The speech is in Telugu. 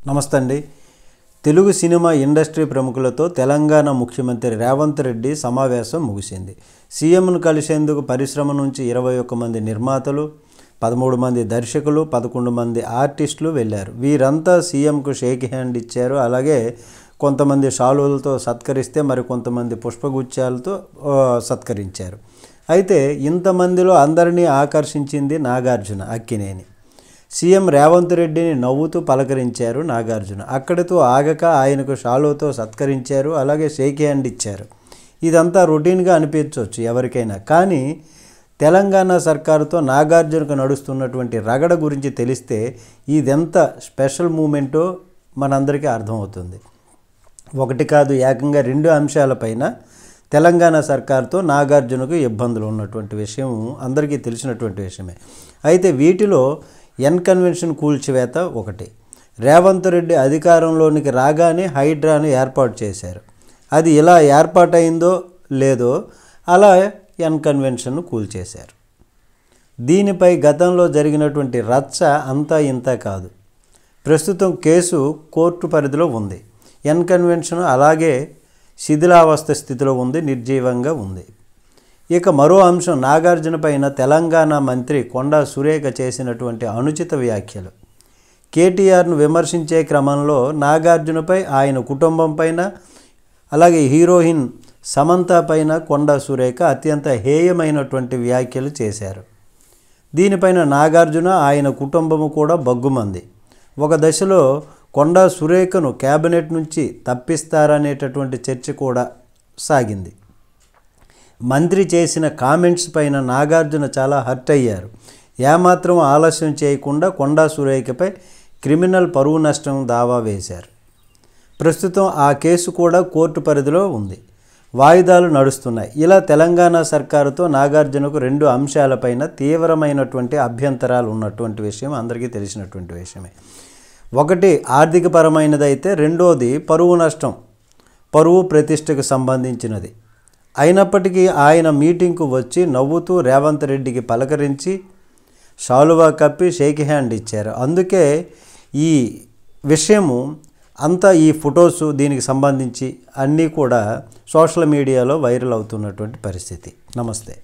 నమస్తే అండి. తెలుగు సినిమా ఇండస్ట్రీ ప్రముఖులతో తెలంగాణ ముఖ్యమంత్రి రేవంత్ రెడ్డి సమావేశం ముగిసింది. సీఎంను కలిసేందుకు పరిశ్రమ నుంచి 21 మంది నిర్మాతలు, 13 మంది దర్శకులు, 11 మంది ఆర్టిస్టులు వెళ్లారు. వీరంతా సీఎంకు షేక్ హ్యాండ్ ఇచ్చారు. అలాగే కొంతమంది షాలులతో సత్కరిస్తే మరికొంతమంది పుష్పగుచ్చాలతో సత్కరించారు. అయితే ఇంతమందిలో అందరినీ ఆకర్షించింది నాగార్జున అక్కినేని. సీఎం రేవంత్ రెడ్డిని నవ్వుతూ పలకరించారు నాగార్జున. అక్కడితో ఆగక ఆయనకు షాలుతో సత్కరించారు. అలాగే షేక్ హ్యాండ్ ఇచ్చారు. ఇదంతా రొటీన్గా అనిపించవచ్చు ఎవరికైనా. కానీ తెలంగాణ సర్కారుతో నాగార్జునకు నడుస్తున్నటువంటి రగడ గురించి తెలిస్తే ఇదెంత స్పెషల్ మూమెంటో మనందరికీ అర్థమవుతుంది. ఒకటి కాదు, ఏకంగా 2 అంశాలపైన తెలంగాణ సర్కారుతో నాగార్జునకు ఇబ్బందులు ఉన్నటువంటి విషయం అందరికీ తెలిసినటువంటి విషయమే. అయితే వీటిలో కన్వెన్షన్ కూల్చివేత ఒకటి. రేవంత్ రెడ్డి అధికారంలోనికి రాగానే హైడ్రాను ఏర్పాటు చేశారు. అది ఇలా ఏర్పాటైందో లేదో అలా కన్వెన్షన్ను కూల్చేశారు. దీనిపై గతంలో జరిగినటువంటి రచ్చ అంతా ఇంత కాదు. ప్రస్తుతం కేసు కోర్టు పరిధిలో ఉంది. కన్వెన్షన్ అలాగే శిథిలావస్థ స్థితిలో ఉంది, నిర్జీవంగా ఉంది. ఇక మరో అంశం, నాగార్జున పైన తెలంగాణ మంత్రి కొండా సురేఖ చేసినటువంటి అనుచిత వ్యాఖ్యలు. కేటీఆర్ను విమర్శించే క్రమంలో నాగార్జునపై, ఆయన కుటుంబం పైన, అలాగే హీరోయిన్ సమంత పైన కొండా సురేఖ అత్యంత హేయమైనటువంటి వ్యాఖ్యలు చేశారు. దీనిపైన నాగార్జున, ఆయన కుటుంబము కూడా బగ్గుమంది. ఒక దశలో కొండా సురేఖను క్యాబినెట్ నుంచి తప్పిస్తారనేటటువంటి చర్చ కూడా సాగింది. మంత్రి చేసిన కామెంట్స్ పైన నాగార్జున చాలా హర్ట్ అయ్యారు. ఏమాత్రం ఆలస్యం చేయకుండా కొండా సురేఖపై క్రిమినల్ పరువు నష్టం దావా వేశారు. ప్రస్తుతం ఆ కేసు కూడా కోర్టు పరిధిలో ఉంది. వాయిదాలు నడుస్తున్నాయి. ఇలా తెలంగాణ సర్కారుతో నాగార్జునకు 2 అంశాలపైన తీవ్రమైనటువంటి అభ్యంతరాలు ఉన్నటువంటి విషయం అందరికీ తెలిసినటువంటి విషయమే. ఒకటి ఆర్థికపరమైనదైతే, రెండోది పరువు నష్టం, పరువు ప్రతిష్టకు సంబంధించినది. అయినప్పటికీ ఆయన మీటింగ్కు వచ్చి నవ్వుతూ రేవంత్ రెడ్డికి పలకరించి షాలువా కప్పి షేక్ హ్యాండ్ ఇచ్చారు. అందుకే ఈ విషయము అంతా, ఈ ఫొటోసు దీనికి సంబంధించి అన్నీ కూడా సోషల్ మీడియాలో వైరల్ అవుతున్నటువంటి పరిస్థితి. నమస్తే.